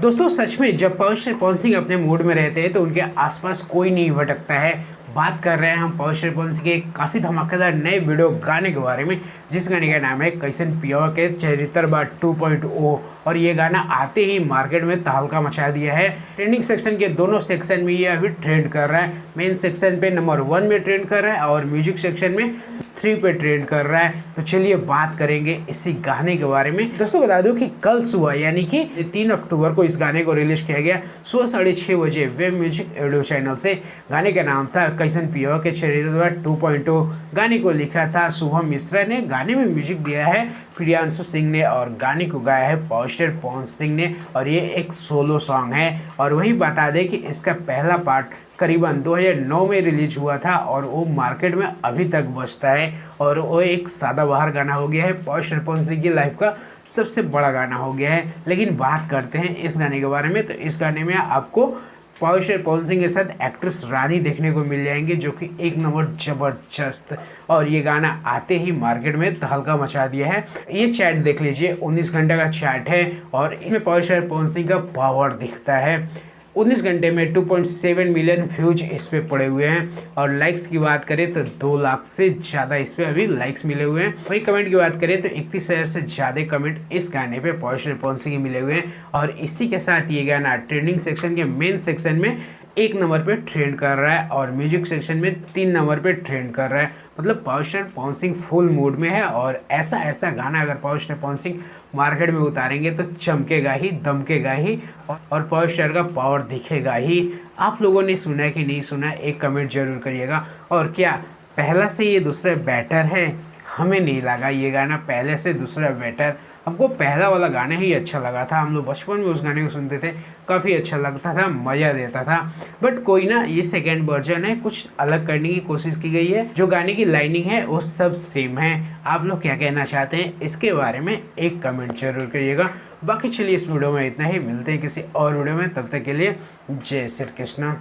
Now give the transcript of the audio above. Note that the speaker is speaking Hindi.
दोस्तों सच में जब पवन सिंह अपने मूड में रहते हैं तो उनके आसपास कोई नहीं भटकता है। बात कर रहे हैं हम पवन सिंह के काफ़ी धमाकेदार नए वीडियो गाने के बारे में, जिस गाने का नाम है कैसन पिया के चरित्र बा 2.0। और ये गाना आते ही मार्केट में तहलका मचा दिया है। ट्रेंडिंग सेक्शन के दोनों सेक्शन में ये अभी ट्रेंड कर रहा है। मेन सेक्शन पे नंबर 1 में ट्रेंड कर रहा है और म्यूजिक सेक्शन में 3 पे ट्रेंड कर रहा है। तो चलिए बात करेंगे इसी गाने के बारे में। दोस्तों बता दूं कि कल सुबह यानी कि 3 अक्टूबर को इस गाने को रिलीज किया गया सुबह 6:30 बजे वेब म्यूजिक ऑडियो चैनल से। गाने का नाम था कैसन पिया के चरित्र 2.0। गाने को लिखा था शुभम मिश्रा ने, गाने में म्यूजिक दिया है प्रियांशु सिंह ने और गाने को गाया है पवन सिंह ने। और ये एक सोलो सॉन्ग है। और वही बता दें कि इसका पहला पार्ट करीबन 2009 में रिलीज हुआ था और वो मार्केट में अभी तक बजता है। और वो एक सदाबहार गाना हो गया है, पवन सिंह की लाइफ का सबसे बड़ा गाना हो गया है। लेकिन बात करते हैं इस गाने के बारे में। तो इस गाने में आपको पवन सिंह के साथ एक्ट्रेस रानी देखने को मिल जाएंगे, जो कि एक नंबर जबरदस्त। और ये गाना आते ही मार्केट में तहलका मचा दिया है। ये चैट देख लीजिए, 19 घंटे का चैट है और इसमें पवन सिंह का पावर दिखता है। 19 घंटे में 2.7 मिलियन व्यूज इस पे पड़े हुए हैं। और लाइक्स की बात करें तो 2 लाख से ज़्यादा इस पे अभी लाइक्स मिले हुए हैं। वही कमेंट की बात करें तो 31,000 से ज़्यादा कमेंट इस गाने पे पवन सिंह के मिले हुए हैं। और इसी के साथ ये गाना ट्रेंडिंग सेक्शन के मेन सेक्शन में 1 नंबर पे ट्रेंड कर रहा है और म्यूजिक सेक्शन में 3 नंबर पे ट्रेंड कर रहा है। मतलब पवन सिंह फुल मूड में है। और ऐसा गाना अगर पवन सिंह मार्केट में उतारेंगे तो चमकेगा ही, दमकेगा ही और पवन का पावर दिखेगा ही। आप लोगों ने सुना है कि नहीं सुना, एक कमेंट जरूर करिएगा। और क्या पहला से ये दूसरा बेटर है? हमें नहीं लगा ये गाना पहले से दूसरा बेटर। हमको पहला वाला गाना ही अच्छा लगा था। हम लोग बचपन में उस गाने को सुनते थे, काफ़ी अच्छा लगता था, मज़ा देता था। बट कोई ना, ये सेकेंड वर्जन है, कुछ अलग करने की कोशिश की गई है। जो गाने की लाइनिंग है वो सब सेम है। आप लोग क्या कहना चाहते हैं इसके बारे में एक कमेंट जरूर करिएगा। बाकी चलिए इस वीडियो में इतना ही, मिलते हैं किसी और वीडियो में। तब तक के लिए जय श्री कृष्ण।